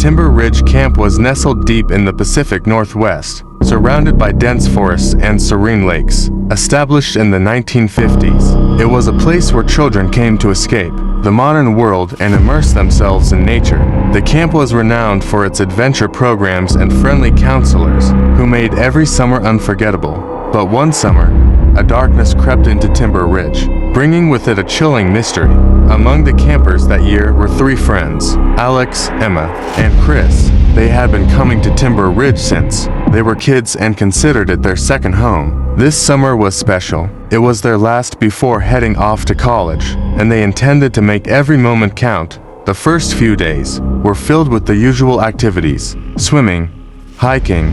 Timber Ridge Camp was nestled deep in the Pacific Northwest, surrounded by dense forests and serene lakes. Established in the 1950s, it was a place where children came to escape the modern world and immerse themselves in nature. The camp was renowned for its adventure programs and friendly counselors, who made every summer unforgettable. But one summer, a darkness crept into Timber Ridge, bringing with it a chilling mystery. Among the campers that year were three friends, Alex, Emma, and Chris. They had been coming to Timber Ridge since they were kids and considered it their second home. This summer was special. It was their last before heading off to college, and they intended to make every moment count. The first few days were filled with the usual activities: swimming, hiking,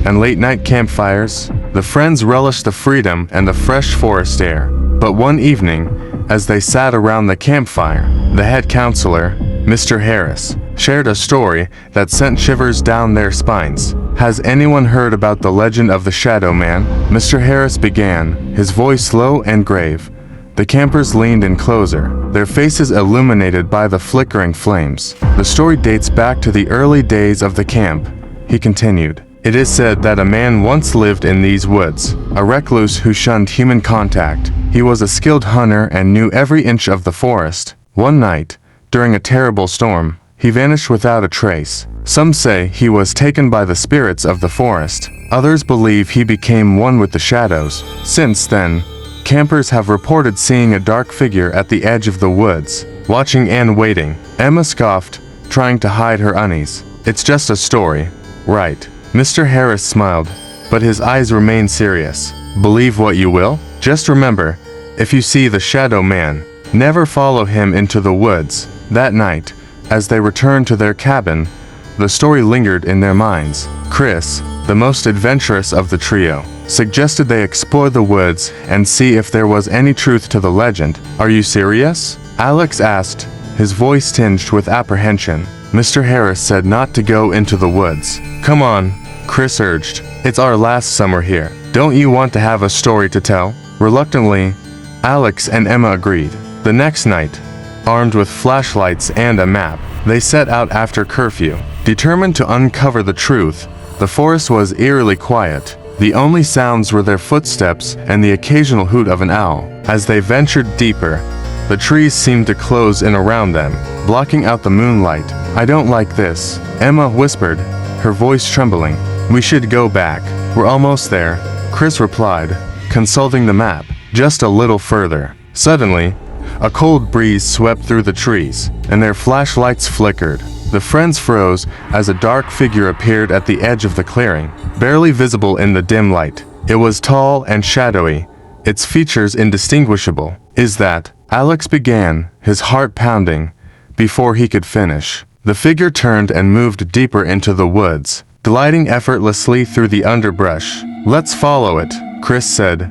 and late-night campfires. The friends relished the freedom and the fresh forest air. But one evening, as they sat around the campfire, the head counselor, Mr. Harris, shared a story that sent shivers down their spines. "Has anyone heard about the legend of the Shadow Man?" Mr. Harris began, his voice low and grave. The campers leaned in closer, their faces illuminated by the flickering flames. "The story dates back to the early days of the camp," he continued. "It is said that a man once lived in these woods, a recluse who shunned human contact. He was a skilled hunter and knew every inch of the forest. One night, during a terrible storm, he vanished without a trace. Some say he was taken by the spirits of the forest. Others believe he became one with the shadows. Since then, campers have reported seeing a dark figure at the edge of the woods, watching and waiting." Emma scoffed, trying to hide her unease. "It's just a story, right?" Mr. Harris smiled, but his eyes remained serious. "Believe what you will. Just remember, if you see the Shadow Man, never follow him into the woods." That night, as they returned to their cabin, the story lingered in their minds. Chris, the most adventurous of the trio, suggested they explore the woods and see if there was any truth to the legend. "Are you serious?" Alex asked, his voice tinged with apprehension. Mr. Harris said not to go into the woods. "Come on," Chris urged. "It's our last summer here. Don't you want to have a story to tell?" Reluctantly, Alex and Emma agreed. The next night, armed with flashlights and a map, they set out after curfew, determined to uncover the truth. The forest was eerily quiet. The only sounds were their footsteps and the occasional hoot of an owl. As they ventured deeper, the trees seemed to close in around them, blocking out the moonlight. "I don't like this," Emma whispered, her voice trembling. "We should go back. We're almost there," Chris replied, consulting the map. "Just a little further." Suddenly, a cold breeze swept through the trees, and their flashlights flickered. The friends froze as a dark figure appeared at the edge of the clearing, barely visible in the dim light. It was tall and shadowy, its features indistinguishable. "Is that?" Alex began, his heart pounding, before he could finish. The figure turned and moved deeper into the woods, gliding effortlessly through the underbrush. "Let's follow it," Chris said,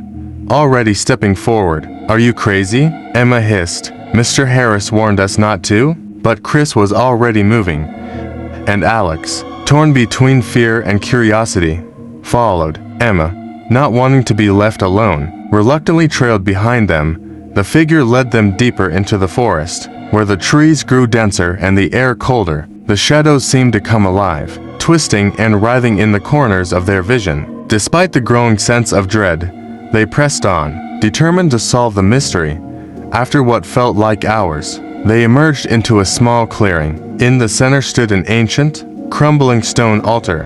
already stepping forward. "Are you crazy?" Emma hissed. "Mr. Harris warned us not to?" But Chris was already moving, and Alex, torn between fear and curiosity, followed. Emma, not wanting to be left alone, reluctantly trailed behind them. The figure led them deeper into the forest, where the trees grew denser and the air colder. The shadows seemed to come alive, twisting and writhing in the corners of their vision. Despite the growing sense of dread, they pressed on, determined to solve the mystery. After what felt like hours, they emerged into a small clearing. In the center stood an ancient, crumbling stone altar,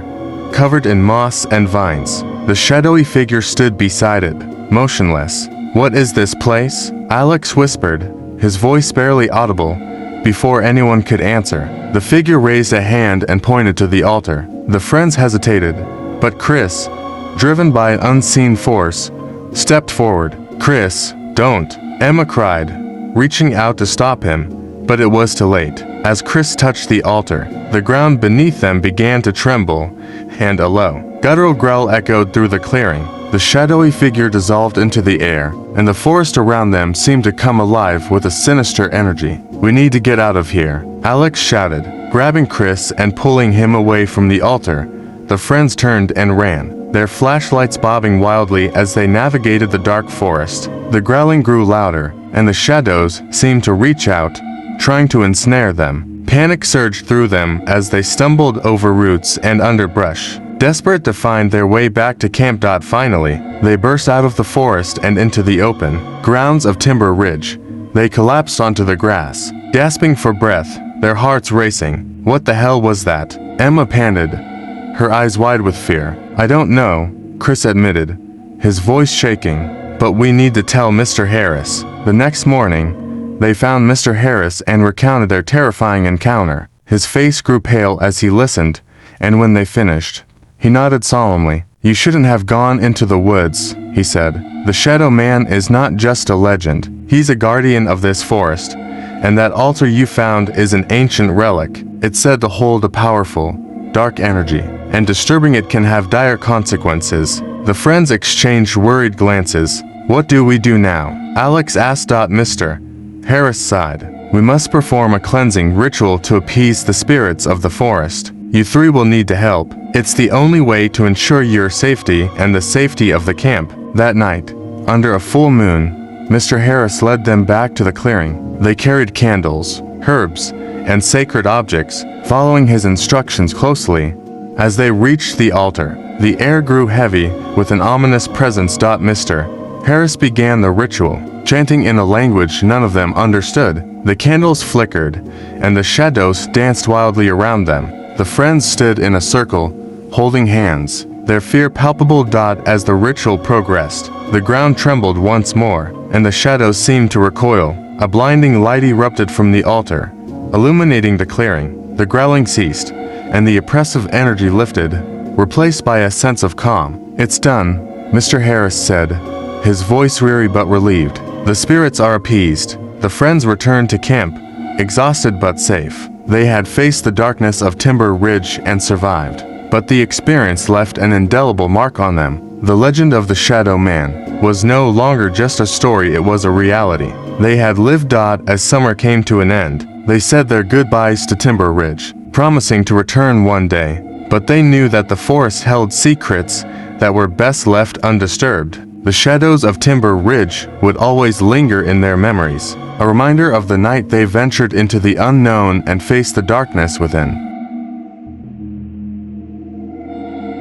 covered in moss and vines. The shadowy figure stood beside it, motionless. "What is this place?" Alex whispered, his voice barely audible, before anyone could answer. The figure raised a hand and pointed to the altar. The friends hesitated, but Chris, driven by an unseen force, stepped forward. "Chris, don't!" Emma cried, reaching out to stop him, but it was too late. As Chris touched the altar, the ground beneath them began to tremble, and a low, guttural growl echoed through the clearing. The shadowy figure dissolved into the air, and the forest around them seemed to come alive with a sinister energy. "We need to get out of here," Alex shouted, grabbing Chris and pulling him away from the altar. The friends turned and ran, their flashlights bobbing wildly as they navigated the dark forest. The growling grew louder, and the shadows seemed to reach out, trying to ensnare them. Panic surged through them as they stumbled over roots and underbrush. Desperate to find their way back to camp. Finally, they burst out of the forest and into the open grounds of Timber Ridge. They collapsed onto the grass, gasping for breath, their hearts racing. What the hell was that? Emma panted, her eyes wide with fear. I don't know, Chris admitted, his voice shaking, but we need to tell Mr. Harris. The next morning, they found Mr. Harris and recounted their terrifying encounter. His face grew pale as he listened, and when they finished, he nodded solemnly. You shouldn't have gone into the woods, he said. The Shadow Man is not just a legend. He's a guardian of this forest, and that altar you found is an ancient relic. It's said to hold a powerful, dark energy, and disturbing it can have dire consequences. The friends exchanged worried glances. What do we do now? Alex asked. Mr. Harris sighed. We must perform a cleansing ritual to appease the spirits of the forest. You three will need to help. It's the only way to ensure your safety and the safety of the camp. That night, under a full moon, Mr. Harris led them back to the clearing. They carried candles, herbs, and sacred objects, following his instructions closely. As they reached the altar, the air grew heavy with an ominous presence. Mr. Harris began the ritual, chanting in a language none of them understood. The candles flickered, and the shadows danced wildly around them. The friends stood in a circle, holding hands, their fear palpable. As the ritual progressed, the ground trembled once more, and the shadows seemed to recoil. A blinding light erupted from the altar, illuminating the clearing. The growling ceased, and the oppressive energy lifted, replaced by a sense of calm. It's done, Mr. Harris said, his voice weary but relieved. The spirits are appeased. The friends returned to camp, exhausted but safe. They had faced the darkness of Timber Ridge and survived, but the experience left an indelible mark on them. The legend of the Shadow Man was no longer just a story, it was a reality. They had lived. As summer came to an end, they said their goodbyes to Timber Ridge, promising to return one day, but they knew that the forest held secrets that were best left undisturbed. The shadows of Timber Ridge would always linger in their memories, a reminder of the night they ventured into the unknown and faced the darkness within.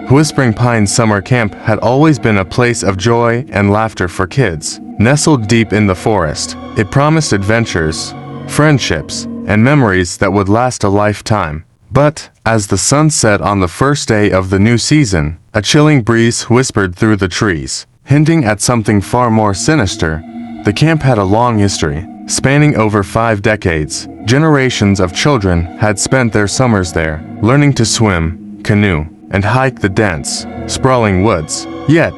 Whispering Pines Summer Camp had always been a place of joy and laughter for kids. Nestled deep in the forest, it promised adventures, friendships, and memories that would last a lifetime. But, as the sun set on the first day of the new season, a chilling breeze whispered through the trees, hinting at something far more sinister. The camp had a long history, spanning over 5 decades. Generations of children had spent their summers there, learning to swim, canoe, and hike the dense, sprawling woods. Yet,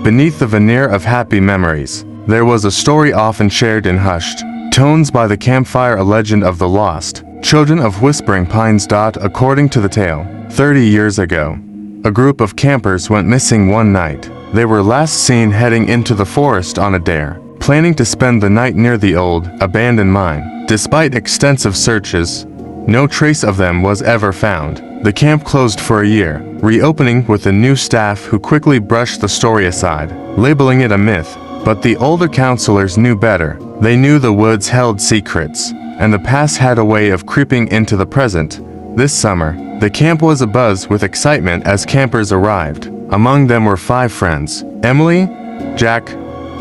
beneath the veneer of happy memories, there was a story often shared in hushed tones by the campfire, a legend of the lost children of Whispering Pines. According to the tale, 30 years ago, a group of campers went missing one night. They were last seen heading into the forest on a dare, planning to spend the night near the old, abandoned mine. Despite extensive searches, no trace of them was ever found. The camp closed for a year, reopening with a new staff who quickly brushed the story aside, labeling it a myth. But the older counselors knew better. They knew the woods held secrets, and the past had a way of creeping into the present. This summer, the camp was abuzz with excitement as campers arrived. Among them were 5 friends: Emily, Jack,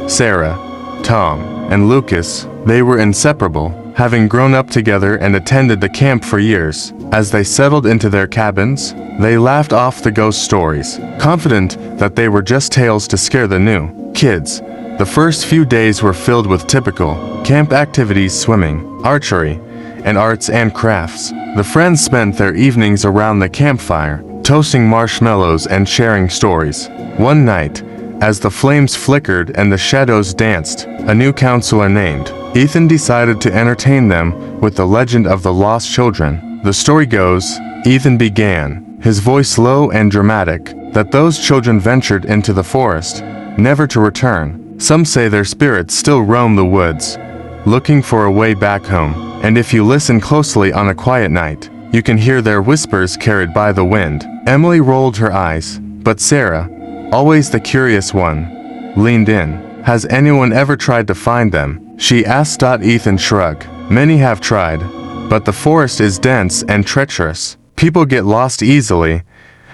Sarah, Tom, and Lucas. They were inseparable, having grown up together and attended the camp for years. As they settled into their cabins, they laughed off the ghost stories, confident that they were just tales to scare the new kids. The first few days were filled with typical camp activities: swimming, archery, and arts and crafts. The friends spent their evenings around the campfire, toasting marshmallows and sharing stories. One night, as the flames flickered and the shadows danced, a new counselor named Ethan decided to entertain them with the legend of the lost children. The story goes, Ethan began, his voice low and dramatic, that those children ventured into the forest, never to return. Some say their spirits still roam the woods, looking for a way back home. And if you listen closely on a quiet night, you can hear their whispers carried by the wind. Emily rolled her eyes, but Sarah, always the curious one, leaned in. Has anyone ever tried to find them? She asked. Ethan shrugged. Many have tried, but the forest is dense and treacherous. People get lost easily,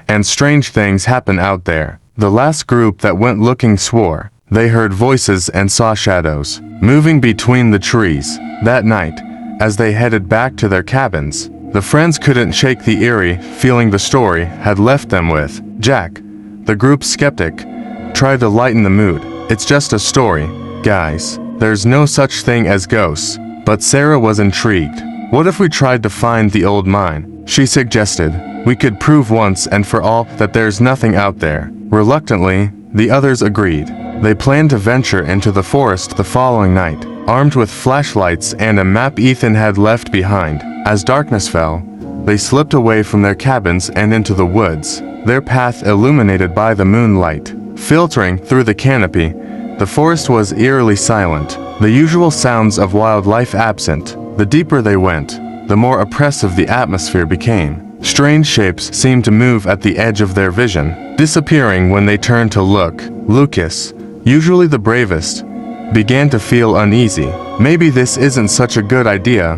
and strange things happen out there. The last group that went looking swore they heard voices and saw shadows moving between the trees. That night, as they headed back to their cabins, the friends couldn't shake the eerie feeling the story had left them with. Jack, the group's skeptic, tried to lighten the mood. It's just a story, guys. There's no such thing as ghosts. But Sarah was intrigued. What if we tried to find the old mine? She suggested. We could prove once and for all that there's nothing out there. Reluctantly, the others agreed. They planned to venture into the forest the following night, armed with flashlights and a map Ethan had left behind. As darkness fell, they slipped away from their cabins and into the woods, their path illuminated by the moonlight. Filtering through the canopy, the forest was eerily silent, the usual sounds of wildlife absent. The deeper they went, the more oppressive the atmosphere became. Strange shapes seemed to move at the edge of their vision, disappearing when they turned to look. Lucas, usually the bravest, began to feel uneasy. Maybe this isn't such a good idea,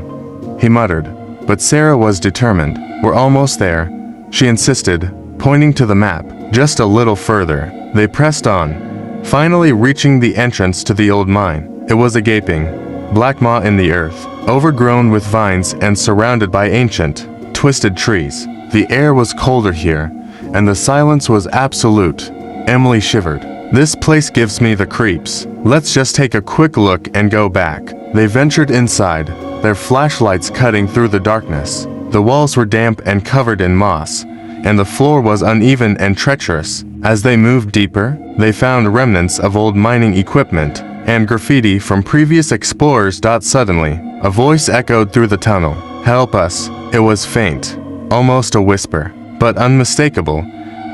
he muttered. But Sarah was determined. We're almost there, she insisted, pointing to the map. Just a little further. They pressed on, finally reaching the entrance to the old mine. It was a gaping, black maw in the earth, overgrown with vines and surrounded by ancient, twisted trees. The air was colder here, and the silence was absolute. Emily shivered. This place gives me the creeps. Let's just take a quick look and go back. They ventured inside, their flashlights cutting through the darkness. The walls were damp and covered in moss, and the floor was uneven and treacherous. As they moved deeper, they found remnants of old mining equipment and graffiti from previous explorers. Suddenly, a voice echoed through the tunnel. Help us. It was faint, almost a whisper, but unmistakable.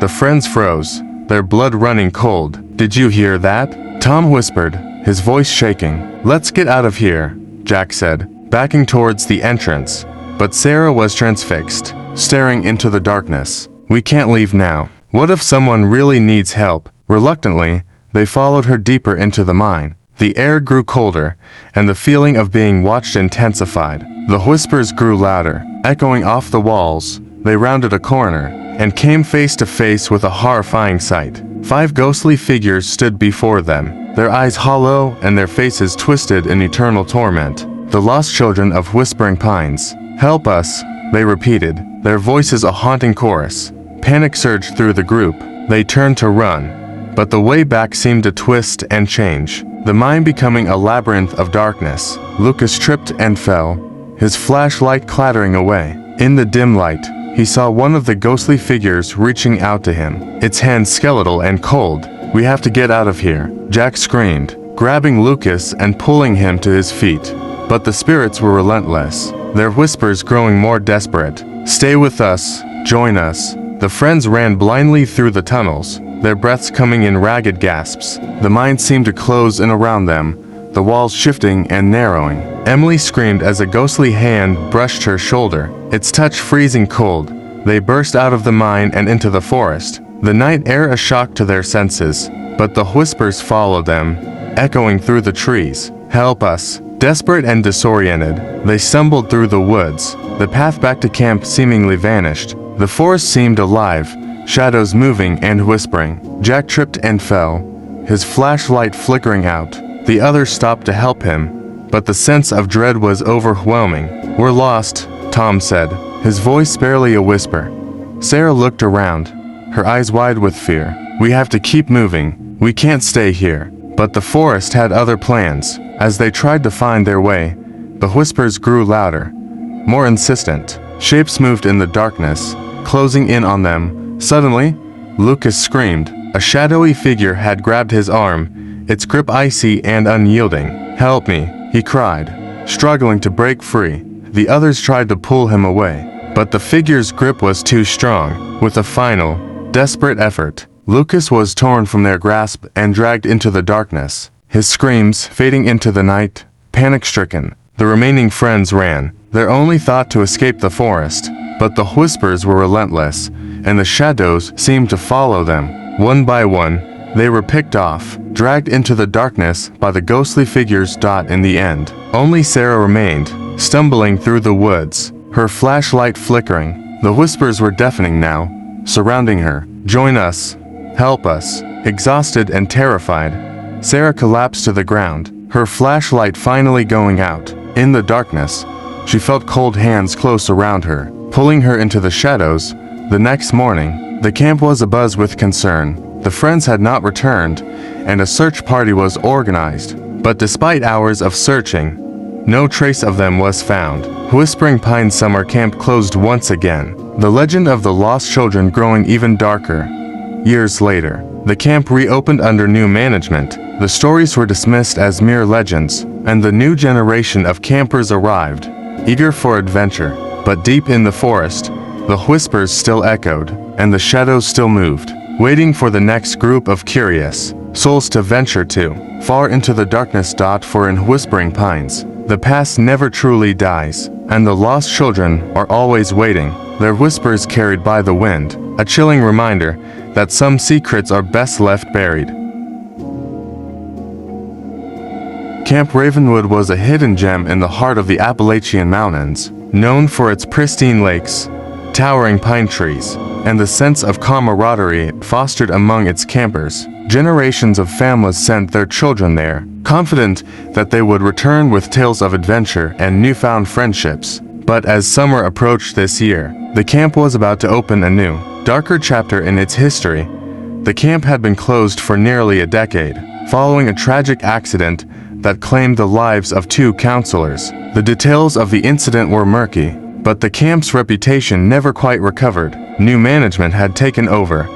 The friends froze, their blood running cold. Did you hear that? Tom whispered, his voice shaking. Let's get out of here, Jack said, backing towards the entrance. But Sarah was transfixed, staring into the darkness. We can't leave now. What if someone really needs help? Reluctantly, they followed her deeper into the mine. The air grew colder, and the feeling of being watched intensified. The whispers grew louder, echoing off the walls. They rounded a corner, and came face to face with a horrifying sight. 5 ghostly figures stood before them, their eyes hollow and their faces twisted in eternal torment. The lost children of Whispering Pines. Help us, they repeated, their voices a haunting chorus. Panic surged through the group. They turned to run, but the way back seemed to twist and change, the mine becoming a labyrinth of darkness. Lucas tripped and fell, his flashlight clattering away. In the dim light, he saw one of the ghostly figures reaching out to him, its hands skeletal and cold. We have to get out of here, Jack screamed, grabbing Lucas and pulling him to his feet. But the spirits were relentless, their whispers growing more desperate. Stay with us, join us. The friends ran blindly through the tunnels, their breaths coming in ragged gasps. The mine seemed to close in around them, the walls shifting and narrowing. Emily screamed as a ghostly hand brushed her shoulder, its touch freezing cold. They burst out of the mine and into the forest, the night air a shock to their senses. But the whispers followed them, echoing through the trees. Help us. Desperate and disoriented, they stumbled through the woods. The path back to camp seemingly vanished. The forest seemed alive, shadows moving and whispering. Jack tripped and fell, his flashlight flickering out. The others stopped to help him, but the sense of dread was overwhelming. We're lost, Tom said, his voice barely a whisper. Sarah looked around, her eyes wide with fear. We have to keep moving. We can't stay here. But the forest had other plans. As they tried to find their way, the whispers grew louder, more insistent. Shapes moved in the darkness, closing in on them. Suddenly, Lucas screamed. A shadowy figure had grabbed his arm, its grip icy and unyielding. Help me, he cried, struggling to break free. The others tried to pull him away, but the figure's grip was too strong. With a final, desperate effort, Lucas was torn from their grasp and dragged into the darkness, his screams fading into the night. Panic-stricken, the remaining friends ran, their only thought to escape the forest. But the whispers were relentless, and the shadows seemed to follow them. One by one, they were picked off, dragged into the darkness by the ghostly figures. In the end, only Sarah remained, stumbling through the woods, her flashlight flickering. The whispers were deafening now, surrounding her. "Join us. Help us." Exhausted and terrified, Sarah collapsed to the ground, her flashlight finally going out. In the darkness, she felt cold hands close around her, pulling her into the shadows. The next morning, the camp was abuzz with concern. The friends had not returned, and a search party was organized. But despite hours of searching, no trace of them was found. Whispering Pines Summer Camp closed once again, the legend of the lost children growing even darker. Years later, the camp reopened under new management. The stories were dismissed as mere legends, and the new generation of campers arrived, eager for adventure. But deep in the forest, the whispers still echoed, and the shadows still moved, waiting for the next group of curious souls to venture too far into the darkness. For in Whispering Pines, the past never truly dies, and the lost children are always waiting, their whispers carried by the wind, a chilling reminder that some secrets are best left buried. Camp Ravenwood was a hidden gem in the heart of the Appalachian Mountains, known for its pristine lakes, towering pine trees, and the sense of camaraderie fostered among its campers. Generations of families sent their children there, confident that they would return with tales of adventure and newfound friendships. But as summer approached this year, the camp was about to open a new, darker chapter in its history. The camp had been closed for nearly a decade, following a tragic accident that claimed the lives of 2 counselors. The details of the incident were murky, but the camp's reputation never quite recovered. New management had taken over,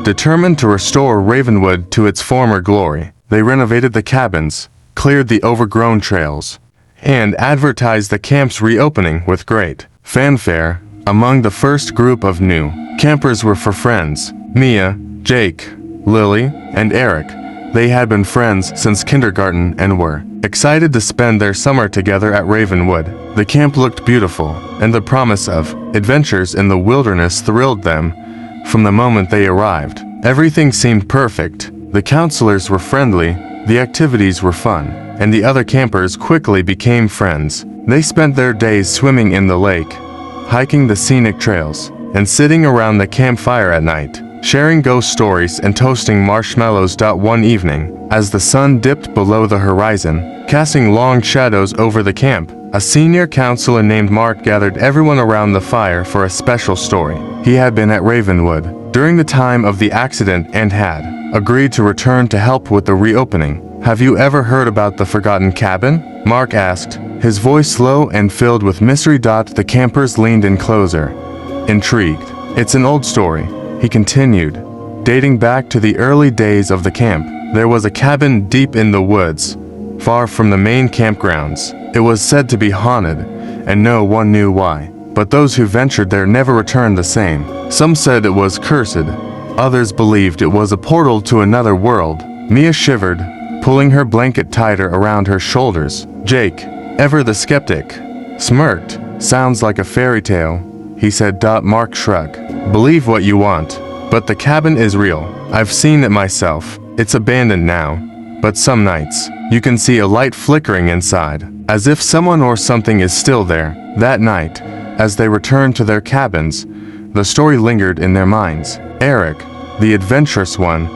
determined to restore Ravenwood to its former glory. They renovated the cabins, cleared the overgrown trails, and advertised the camp's reopening with great fanfare. Among the first group of new campers were 4 friends: Mia, Jake, Lily, and Eric. They had been friends since kindergarten and were excited to spend their summer together at Ravenwood. The camp looked beautiful, and the promise of adventures in the wilderness thrilled them. From the moment they arrived, everything seemed perfect. The counselors were friendly, the activities were fun, and the other campers quickly became friends. They spent their days swimming in the lake, hiking the scenic trails, and sitting around the campfire at night, sharing ghost stories and toasting marshmallows. One evening, as the sun dipped below the horizon, casting long shadows over the camp, a senior counselor named Mark gathered everyone around the fire for a special story. He had been at Ravenwood during the time of the accident and had agreed to return to help with the reopening. "Have you ever heard about the forgotten cabin?" Mark asked, his voice low and filled with mystery. The campers leaned in closer, intrigued. "It's an old story," he continued, "dating back to the early days of the camp. There was a cabin deep in the woods, far from the main campgrounds. It was said to be haunted, and no one knew why. But those who ventured there never returned the same. Some said it was cursed. Others believed it was a portal to another world." Mia shivered, pulling her blanket tighter around her shoulders. Jake, ever the skeptic, smirked. "Sounds like a fairy tale," he said. Mark shrugged. "Believe what you want, but the cabin is real. I've seen it myself. It's abandoned now, but some nights, you can see a light flickering inside, as if someone or something is still there." That night, as they returned to their cabins, the story lingered in their minds. Eric, the adventurous one,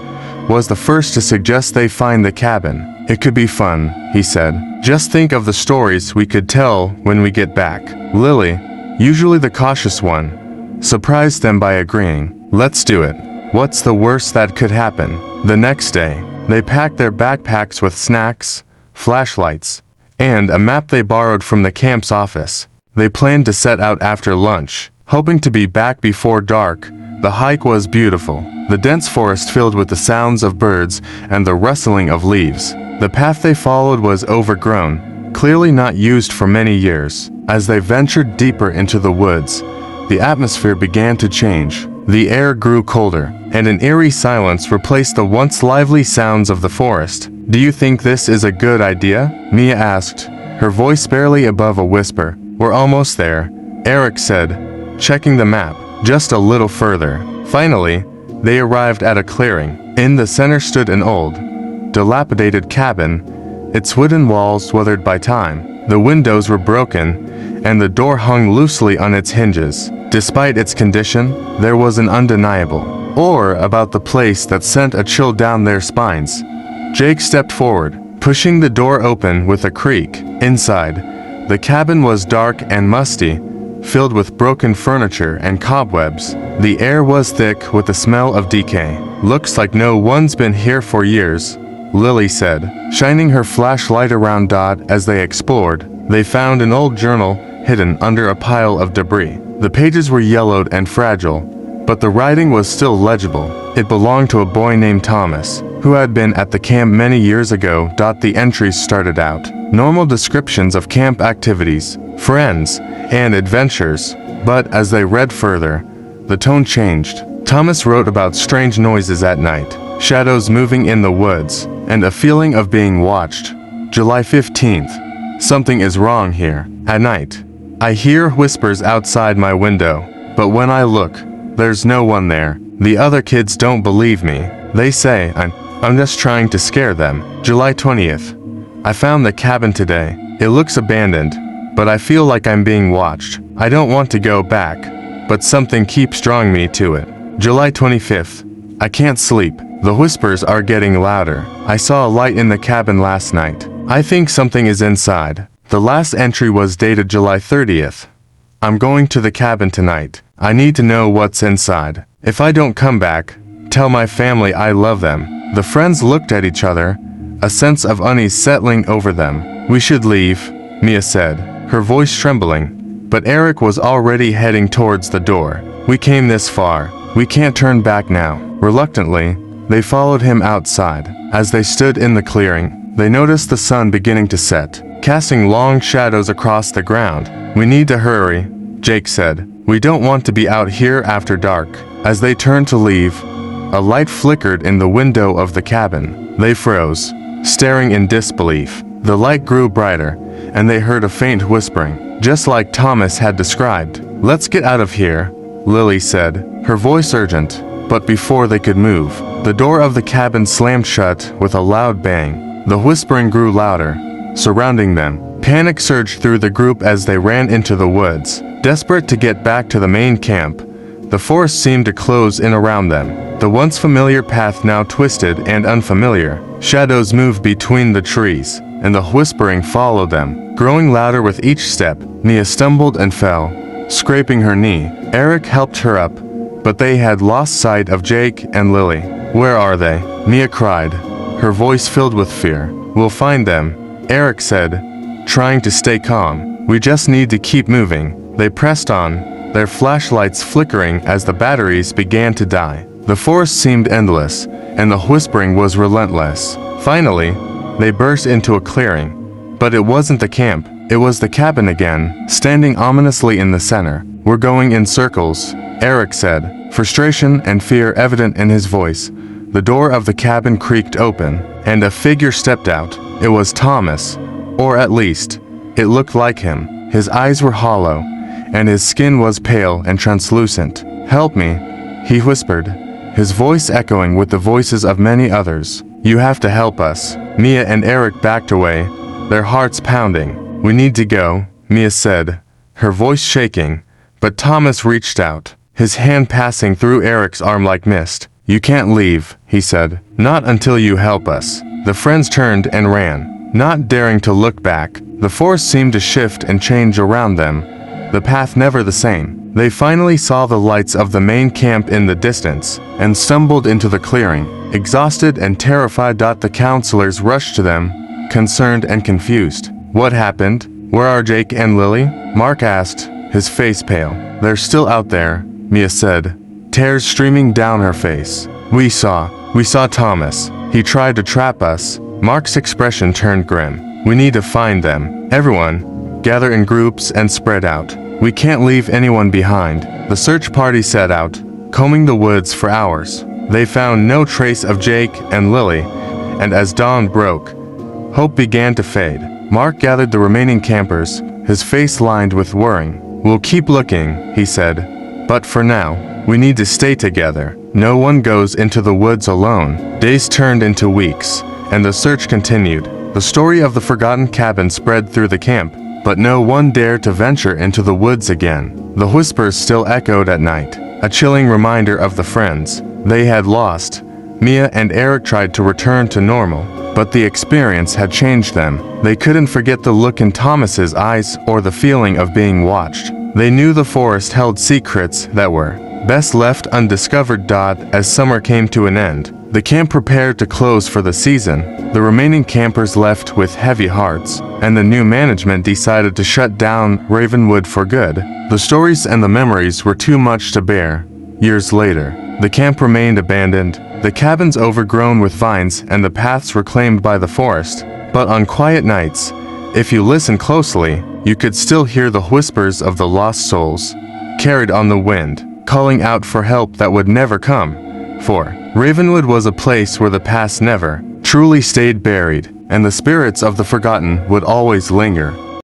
was the first to suggest they find the cabin. "It could be fun," he said. "Just think of the stories we could tell when we get back." Lily, usually the cautious one, surprised them by agreeing. "Let's do it. What's the worst that could happen?" The next day, they packed their backpacks with snacks, flashlights, and a map they borrowed from the camp's office. They planned to set out after lunch, hoping to be back before dark. The hike was beautiful, the dense forest filled with the sounds of birds and the rustling of leaves. The path they followed was overgrown, clearly not used for many years. As they ventured deeper into the woods, the atmosphere began to change. The air grew colder, and an eerie silence replaced the once lively sounds of the forest. "Do you think this is a good idea?" Mia asked, her voice barely above a whisper. "We're almost there," Eric said, checking the map. "Just a little further." Finally, they arrived at a clearing. In the center stood an old, dilapidated cabin, its wooden walls weathered by time. The windows were broken, and the door hung loosely on its hinges. Despite its condition, there was an undeniable aura about the place that sent a chill down their spines. Jake stepped forward, pushing the door open with a creak. Inside, the cabin was dark and musty, filled with broken furniture and cobwebs. The air was thick with the smell of decay. "Looks like no one's been here for years," Lily said, shining her flashlight around Dot as they explored. They found an old journal hidden under a pile of debris. The pages were yellowed and fragile, but the writing was still legible. It belonged to a boy named Thomas, who had been at the camp many years ago. The entries started out normal descriptions of camp activities, friends, and adventures, but as they read further, the tone changed. Thomas wrote about strange noises at night, shadows moving in the woods, and a feeling of being watched. July 15th. Something is wrong here. At night, I hear whispers outside my window, but when I look, there's no one there. The other kids don't believe me. They say I'm just trying to scare them. July 20th. I found the cabin today. It looks abandoned, but I feel like I'm being watched. I don't want to go back, but something keeps drawing me to it. July 25th. I can't sleep. The whispers are getting louder. I saw a light in the cabin last night. I think something is inside. The last entry was dated July 30th. I'm going to the cabin tonight. I need to know what's inside. If I don't come back, tell my family I love them. The friends looked at each other, a sense of unease settling over them. We should leave, Mia said, her voice trembling. But Eric was already heading towards the door. We came this far. We can't turn back now. Reluctantly, they followed him outside. As they stood in the clearing, they noticed the sun beginning to set, casting long shadows across the ground. We need to hurry, Jake said. We don't want to be out here after dark. As they turned to leave, a light flickered in the window of the cabin. They froze, staring in disbelief. The light grew brighter, and they heard a faint whispering, just like Thomas had described. Let's get out of here, Lily said, her voice urgent. But before they could move, the door of the cabin slammed shut with a loud bang. The whispering grew louder, surrounding them. Panic surged through the group as they ran into the woods. Desperate to get back to the main camp, the forest seemed to close in around them. The once familiar path now twisted and unfamiliar. Shadows moved between the trees, and the whispering followed them, growing louder with each step. Mia stumbled and fell, scraping her knee. Eric helped her up, but they had lost sight of Jake and Lily. Where are they? Mia cried, her voice filled with fear. We'll find them, Eric said, trying to stay calm. We just need to keep moving. They pressed on, their flashlights flickering as the batteries began to die. The forest seemed endless, and the whispering was relentless. Finally, they burst into a clearing. But it wasn't the camp, it was the cabin again, standing ominously in the center. We're going in circles, Eric said, frustration and fear evident in his voice. The door of the cabin creaked open, and a figure stepped out. It was Thomas, or at least, it looked like him. His eyes were hollow, and his skin was pale and translucent. Help me, he whispered, his voice echoing with the voices of many others. You have to help us. Mia and Eric backed away, their hearts pounding. We need to go, Mia said, her voice shaking, but Thomas reached out, his hand passing through Eric's arm like mist. You can't leave, he said, not until you help us. The friends turned and ran, not daring to look back. The forest seemed to shift and change around them, the path never the same. They finally saw the lights of the main camp in the distance, and stumbled into the clearing. Exhausted and terrified, the counselors rushed to them, concerned and confused. What happened? Where are Jake and Lily? Mark asked, his face pale. They're still out there, Mia said, tears streaming down her face. We saw Thomas. He tried to trap us. Mark's expression turned grim. We need to find them. Everyone, gather in groups and spread out. We can't leave anyone behind. The search party set out, combing the woods for hours. They found no trace of Jake and Lily, and as dawn broke, hope began to fade. Mark gathered the remaining campers, his face lined with worrying. We'll keep looking, he said, but for now, we need to stay together. No one goes into the woods alone. Days turned into weeks, and the search continued. The story of the forgotten cabin spread through the camp, but no one dared to venture into the woods again. The whispers still echoed at night, a chilling reminder of the friends they had lost. Mia and Eric tried to return to normal, but the experience had changed them. They couldn't forget the look in Thomas's eyes or the feeling of being watched. They knew the forest held secrets that were best left undiscovered. As summer came to an end, the camp prepared to close for the season. The remaining campers left with heavy hearts, and the new management decided to shut down Ravenwood for good. The stories and the memories were too much to bear. Years later, the camp remained abandoned, the cabins overgrown with vines and the paths reclaimed by the forest. But on quiet nights, if you listen closely, you could still hear the whispers of the lost souls, carried on the wind, calling out for help that would never come. For Ravenwood was a place where the past never truly stayed buried, and the spirits of the forgotten would always linger.